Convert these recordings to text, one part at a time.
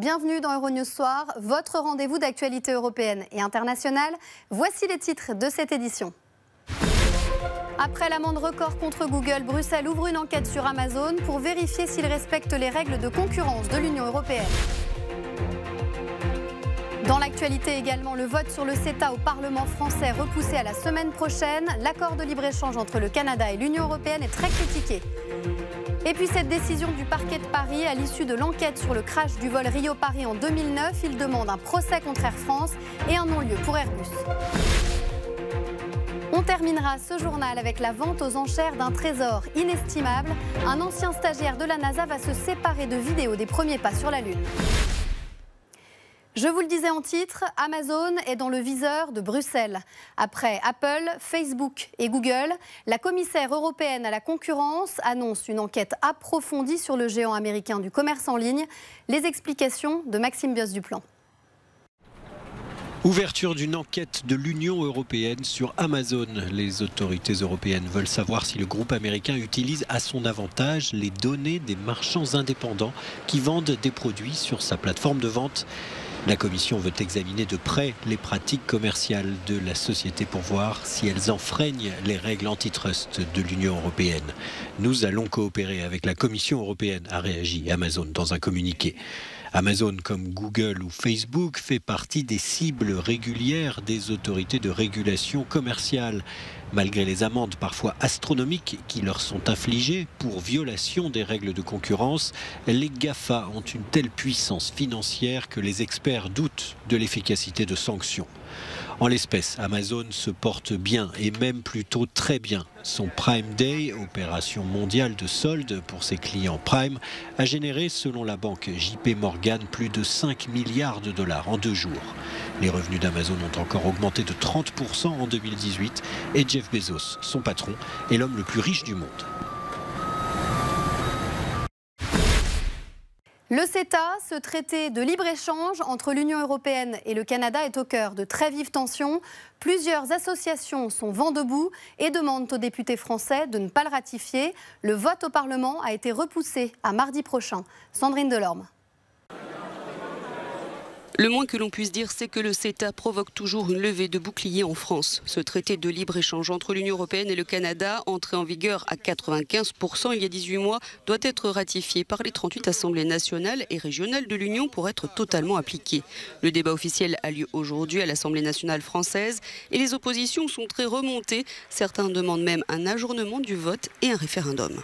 bienvenue dans Euronews Soir, votre rendez-vous d'actualité européenne et internationale. Voici les titres de cette édition. Après l'amende record contre Google, Bruxelles ouvre une enquête sur Amazon pour vérifier s'il respecte les règles de concurrence de l'Union européenne. Dans l'actualité également, le vote sur le CETA au Parlement français repoussé à la semaine prochaine. L'accord de libre-échange entre le Canada et l'Union européenne est très critiqué. Et puis cette décision du parquet de Paris à l'issue de l'enquête sur le crash du vol Rio-Paris en 2009. Il demande un procès contre Air France et un non-lieu pour Airbus. On terminera ce journal avec la vente aux enchères d'un trésor inestimable. Un ancien stagiaire de la NASA va se séparer de vidéos des premiers pas sur la Lune. Je vous le disais en titre, Amazon est dans le viseur de Bruxelles. Après Apple, Facebook et Google, la commissaire européenne à la concurrence annonce une enquête approfondie sur le géant américain du commerce en ligne. Les explications de Maxime Bios-Duplan. Ouverture d'une enquête de l'Union européenne sur Amazon. Les autorités européennes veulent savoir si le groupe américain utilise à son avantage les données des marchands indépendants qui vendent des produits sur sa plateforme de vente. La Commission veut examiner de près les pratiques commerciales de la société pour voir si elles enfreignent les règles antitrust de l'Union européenne. Nous allons coopérer avec la Commission européenne, a réagi Amazon dans un communiqué. Amazon, comme Google ou Facebook, fait partie des cibles régulières des autorités de régulation commerciale. Malgré les amendes parfois astronomiques qui leur sont infligées pour violation des règles de concurrence, les GAFA ont une telle puissance financière que les experts doutent de l'efficacité de sanctions. En l'espèce, Amazon se porte bien et même plutôt très bien. Son Prime Day, opération mondiale de soldes pour ses clients Prime, a généré, selon la banque JP Morgan, plus de 5 milliards de dollars en 2 jours. Les revenus d'Amazon ont encore augmenté de 30% en 2018 et Jeff Bezos, son patron, est l'homme le plus riche du monde. Le CETA, ce traité de libre-échange entre l'Union européenne et le Canada, est au cœur de très vives tensions. Plusieurs associations sont vent debout et demandent aux députés français de ne pas le ratifier. Le vote au Parlement a été repoussé à mardi prochain. Sandrine Delorme. Le moins que l'on puisse dire, c'est que le CETA provoque toujours une levée de boucliers en France. Ce traité de libre-échange entre l'Union européenne et le Canada, entré en vigueur à 95% il y a 18 mois, doit être ratifié par les 38 assemblées nationales et régionales de l'Union pour être totalement appliqué. Le débat officiel a lieu aujourd'hui à l'Assemblée nationale française et les oppositions sont très remontées. Certains demandent même un ajournement du vote et un référendum.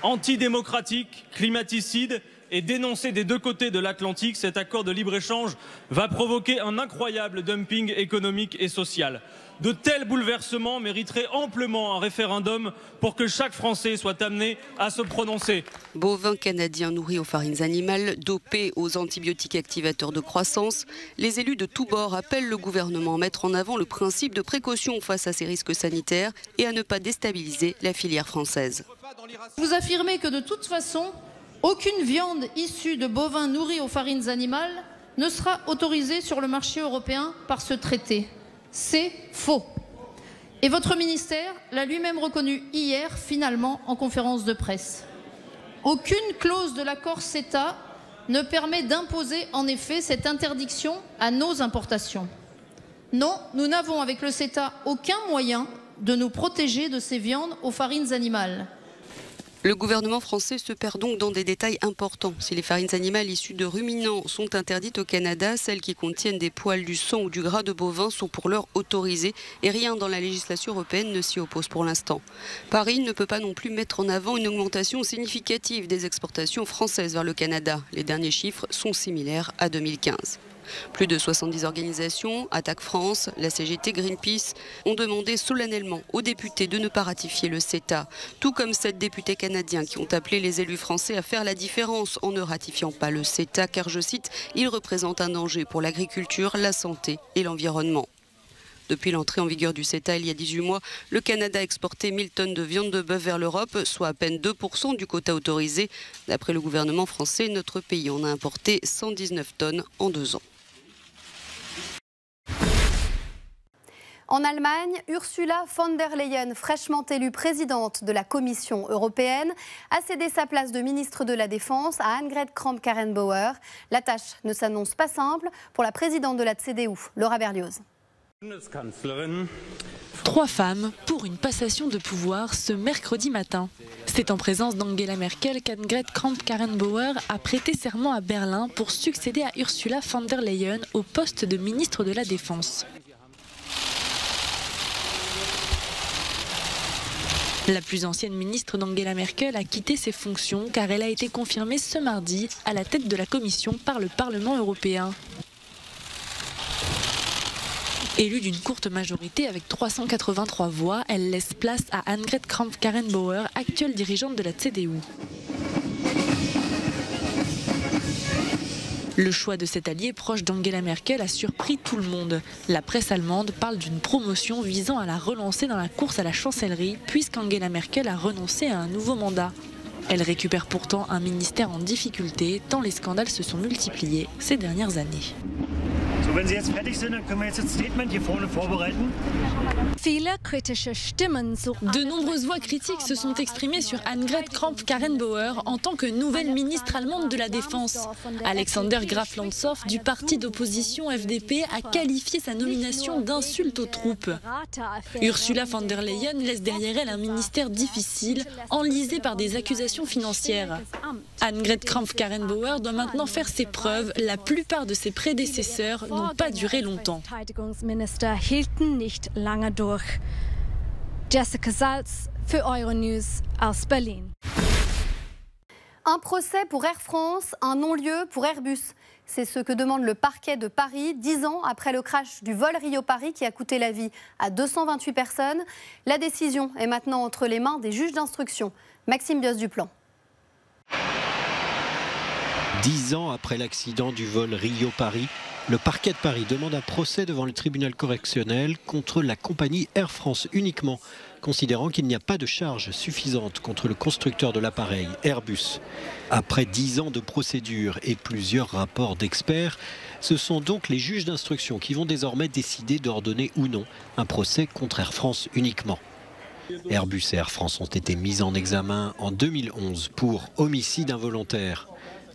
Antidémocratique, climaticide et dénoncé des deux côtés de l'Atlantique, cet accord de libre-échange va provoquer un incroyable dumping économique et social. De tels bouleversements mériteraient amplement un référendum pour que chaque Français soit amené à se prononcer. Bovins canadiens nourris aux farines animales, dopés aux antibiotiques activateurs de croissance, les élus de tous bords appellent le gouvernement à mettre en avant le principe de précaution face à ces risques sanitaires et à ne pas déstabiliser la filière française. Vous affirmez que de toute façon, aucune viande issue de bovins nourris aux farines animales ne sera autorisée sur le marché européen par ce traité. C'est faux. Et votre ministère l'a lui-même reconnu hier, finalement, en conférence de presse. Aucune clause de l'accord CETA ne permet d'imposer en effet cette interdiction à nos importations. Non, nous n'avons avec le CETA aucun moyen de nous protéger de ces viandes aux farines animales. Le gouvernement français se perd donc dans des détails importants. Si les farines animales issues de ruminants sont interdites au Canada, celles qui contiennent des poils, du sang ou du gras de bovin sont pour l'heure autorisées et rien dans la législation européenne ne s'y oppose pour l'instant. Paris ne peut pas non plus mettre en avant une augmentation significative des exportations françaises vers le Canada. Les derniers chiffres sont similaires à 2015. Plus de 70 organisations, Attaque France, la CGT, Greenpeace, ont demandé solennellement aux députés de ne pas ratifier le CETA, tout comme 7 députés canadiens qui ont appelé les élus français à faire la différence en ne ratifiant pas le CETA, car, je cite, il représente un danger pour l'agriculture, la santé et l'environnement. Depuis l'entrée en vigueur du CETA il y a 18 mois, le Canada a exporté 1000 tonnes de viande de bœuf vers l'Europe, soit à peine 2% du quota autorisé. D'après le gouvernement français, notre pays en a importé 119 tonnes en 2 ans. En Allemagne, Ursula von der Leyen, fraîchement élue présidente de la Commission européenne, a cédé sa place de ministre de la Défense à Annegret Kramp-Karrenbauer. La tâche ne s'annonce pas simple pour la présidente de la CDU, Laura Berlioz. 3 femmes pour une passation de pouvoir ce mercredi matin. C'est en présence d'Angela Merkel qu'Annegret Kramp-Karrenbauer a prêté serment à Berlin pour succéder à Ursula von der Leyen au poste de ministre de la Défense. La plus ancienne ministre d'Angela Merkel a quitté ses fonctions car elle a été confirmée ce mardi à la tête de la Commission par le Parlement européen. Élue d'une courte majorité avec 383 voix, elle laisse place à Annegret Kramp-Karrenbauer, actuelle dirigeante de la CDU. Le choix de cet allié proche d'Angela Merkel a surpris tout le monde. La presse allemande parle d'une promotion visant à la relancer dans la course à la chancellerie, puisqu'Angela Merkel a renoncé à un nouveau mandat. Elle récupère pourtant un ministère en difficulté, tant les scandales se sont multipliés ces dernières années. De nombreuses voix critiques se sont exprimées sur Annegret Kramp-Karrenbauer en tant que nouvelle ministre allemande de la Défense. Alexander Graf Lambsdorff du parti d'opposition FDP a qualifié sa nomination d'insulte aux troupes. Ursula von der Leyen laisse derrière elle un ministère difficile, enlisé par des accusations financières. Annegret Kramp-Karrenbauer doit maintenant faire ses preuves. La plupart de ses prédécesseurs n'ont pas duré longtemps. Jessica Salz für Euronews aus Berlin. Un procès pour Air France, un non-lieu pour Airbus. C'est ce que demande le parquet de Paris, 10 ans après le crash du vol Rio-Paris qui a coûté la vie à 228 personnes. La décision est maintenant entre les mains des juges d'instruction. Maxime Bios-Duplan. 10 ans après l'accident du vol Rio-Paris, le parquet de Paris demande un procès devant le tribunal correctionnel contre la compagnie Air France uniquement, considérant qu'il n'y a pas de charge suffisante contre le constructeur de l'appareil, Airbus. Après 10 ans de procédure et plusieurs rapports d'experts, ce sont donc les juges d'instruction qui vont désormais décider d'ordonner ou non un procès contre Air France uniquement. Airbus et Air France ont été mis en examen en 2011 pour homicide involontaire.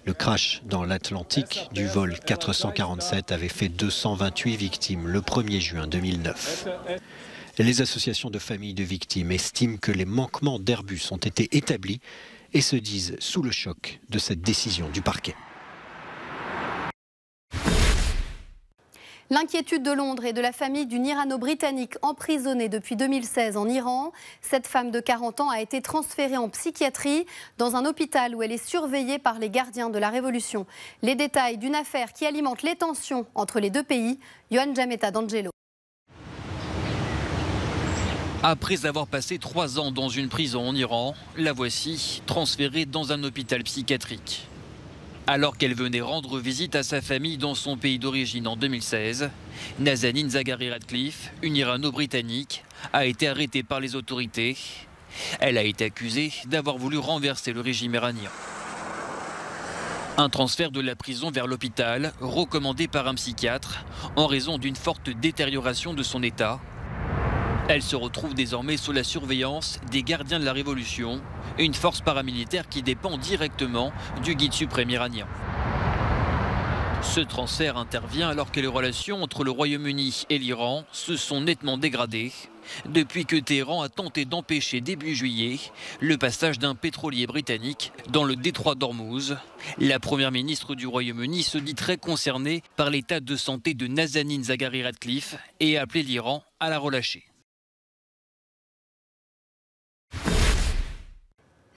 Le crash dans l'Atlantique du vol 447 avait fait 228 victimes le 1er juin 2009. Les associations de familles de victimes estiment que les manquements d'Airbus ont été établis et se disent sous le choc de cette décision du parquet. L'inquiétude de Londres et de la famille d'une Irano-Britannique emprisonnée depuis 2016 en Iran. Cette femme de 40 ans a été transférée en psychiatrie dans un hôpital où elle est surveillée par les gardiens de la Révolution. Les détails d'une affaire qui alimente les tensions entre les deux pays. Yohann Jametta d'Angelo. Après avoir passé 3 ans dans une prison en Iran, la voici transférée dans un hôpital psychiatrique. Alors qu'elle venait rendre visite à sa famille dans son pays d'origine en 2016, Nazanin Zaghari-Ratcliffe, une Irano-Britannique, a été arrêtée par les autorités. Elle a été accusée d'avoir voulu renverser le régime iranien. Un transfert de la prison vers l'hôpital, recommandé par un psychiatre, en raison d'une forte détérioration de son état. Elle se retrouve désormais sous la surveillance des gardiens de la Révolution, une force paramilitaire qui dépend directement du guide suprême iranien. Ce transfert intervient alors que les relations entre le Royaume-Uni et l'Iran se sont nettement dégradées depuis que Téhéran a tenté d'empêcher début juillet le passage d'un pétrolier britannique dans le détroit d'Ormuz. La première ministre du Royaume-Uni se dit très concernée par l'état de santé de Nazanin Zaghari-Ratcliffe et a appelé l'Iran à la relâcher.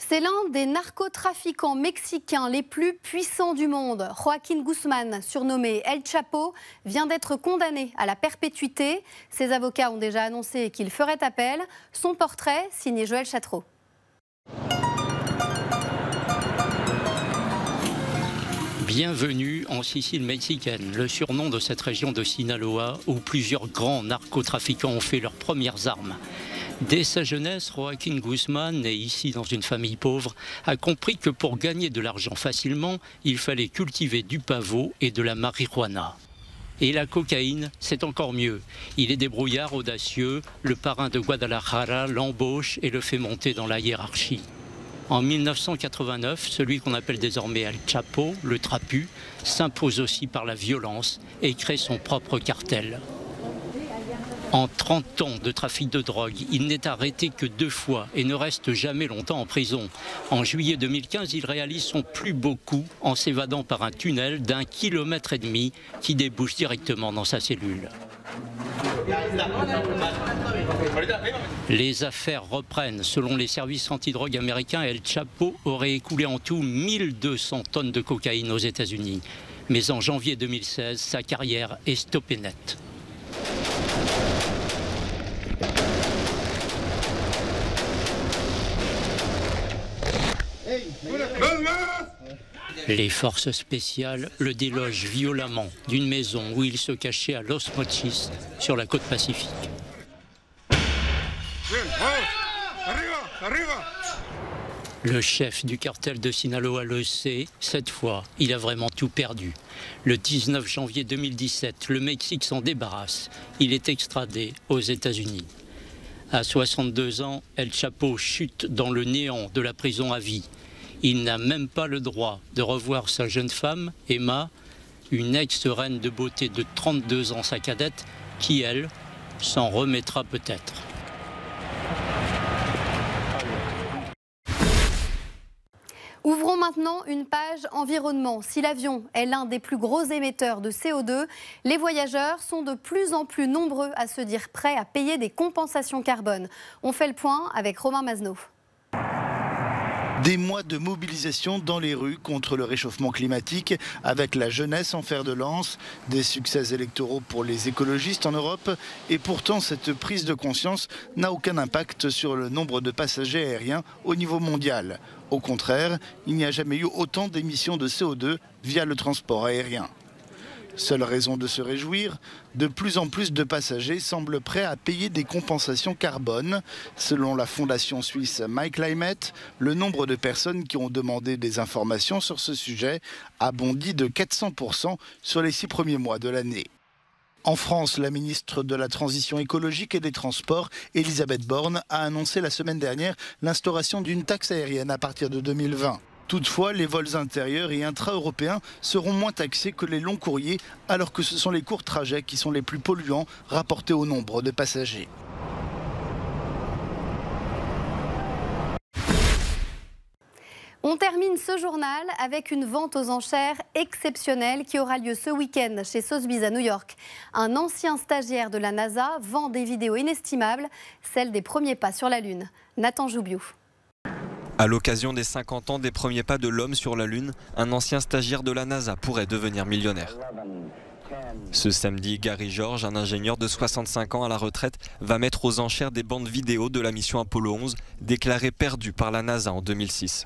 C'est l'un des narcotrafiquants mexicains les plus puissants du monde. Joaquín Guzmán, surnommé El Chapo, vient d'être condamné à la perpétuité. Ses avocats ont déjà annoncé qu'il ferait appel. Son portrait, signé Joël Chatreau. Bienvenue en Sicile mexicaine, le surnom de cette région de Sinaloa où plusieurs grands narcotrafiquants ont fait leurs premières armes. Dès sa jeunesse, Joaquín Guzmán, né ici dans une famille pauvre, a compris que pour gagner de l'argent facilement, il fallait cultiver du pavot et de la marijuana. Et la cocaïne, c'est encore mieux. Il est débrouillard, audacieux, le parrain de Guadalajara l'embauche et le fait monter dans la hiérarchie. En 1989, celui qu'on appelle désormais El Chapo, le trapu, s'impose aussi par la violence et crée son propre cartel. En 30 ans de trafic de drogue, il n'est arrêté que 2 fois et ne reste jamais longtemps en prison. En juillet 2015, il réalise son plus beau coup en s'évadant par un tunnel d'1,5 km qui débouche directement dans sa cellule. Les affaires reprennent. Selon les services antidrogue américains, El Chapo aurait écoulé en tout 1200 tonnes de cocaïne aux États-Unis. Mais en janvier 2016, sa carrière est stoppée net. Les forces spéciales le délogent violemment d'une maison où il se cachait à Los Mochis, sur la côte pacifique. Le chef du cartel de Sinaloa le sait, cette fois, il a vraiment tout perdu. Le 19 janvier 2017, le Mexique s'en débarrasse. Il est extradé aux États-Unis. À 62 ans, El Chapo chute dans le néant de la prison à vie. Il n'a même pas le droit de revoir sa jeune femme, Emma, une ex-reine de beauté de 32 ans, sa cadette, qui, elle, s'en remettra peut-être. Ouvrons maintenant une page environnement. Si l'avion est l'un des plus gros émetteurs de CO2, les voyageurs sont de plus en plus nombreux à se dire prêts à payer des compensations carbone. On fait le point avec Romain Mazneau. Des mois de mobilisation dans les rues contre le réchauffement climatique, avec la jeunesse en fer de lance, des succès électoraux pour les écologistes en Europe, et pourtant cette prise de conscience n'a aucun impact sur le nombre de passagers aériens au niveau mondial. Au contraire, il n'y a jamais eu autant d'émissions de CO2 via le transport aérien. Seule raison de se réjouir, de plus en plus de passagers semblent prêts à payer des compensations carbone. Selon la fondation suisse MyClimate, le nombre de personnes qui ont demandé des informations sur ce sujet a bondi de 400% sur les 6 premiers mois de l'année. En France, la ministre de la Transition écologique et des Transports, Elisabeth Borne, a annoncé la semaine dernière l'instauration d'une taxe aérienne à partir de 2020. Toutefois, les vols intérieurs et intra-européens seront moins taxés que les longs courriers, alors que ce sont les courts trajets qui sont les plus polluants rapportés au nombre de passagers. On termine ce journal avec une vente aux enchères exceptionnelle qui aura lieu ce week-end chez Sotheby's à New York. Un ancien stagiaire de la NASA vend des vidéos inestimables, celles des premiers pas sur la Lune. Nathan Joubiou. À l'occasion des 50 ans des premiers pas de l'homme sur la Lune, un ancien stagiaire de la NASA pourrait devenir millionnaire. Ce samedi, Gary George, un ingénieur de 65 ans à la retraite, va mettre aux enchères des bandes vidéo de la mission Apollo 11, déclarées perdues par la NASA en 2006.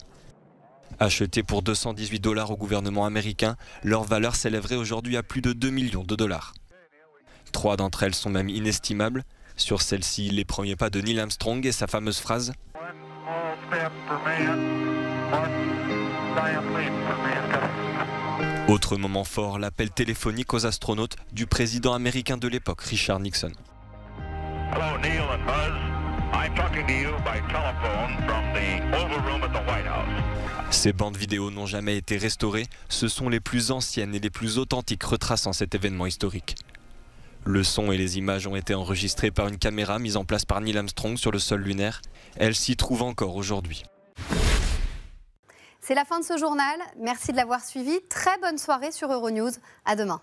Achetées pour $218 au gouvernement américain, leur valeur s'élèverait aujourd'hui à plus de 2 millions de dollars. 3 d'entre elles sont même inestimables. Sur celle-ci, les premiers pas de Neil Armstrong et sa fameuse phrase « Autre moment fort, l'appel téléphonique aux astronautes du président américain de l'époque, Richard Nixon. Hello, Neil and Buzz. I'm talking to you by telephone from the Oval Room at the White House. Ces bandes vidéo n'ont jamais été restaurées, ce sont les plus anciennes et les plus authentiques retraçant cet événement historique. Le son et les images ont été enregistrés par une caméra mise en place par Neil Armstrong sur le sol lunaire. Elle s'y trouve encore aujourd'hui. C'est la fin de ce journal. Merci de l'avoir suivi. Très bonne soirée sur Euronews. À demain.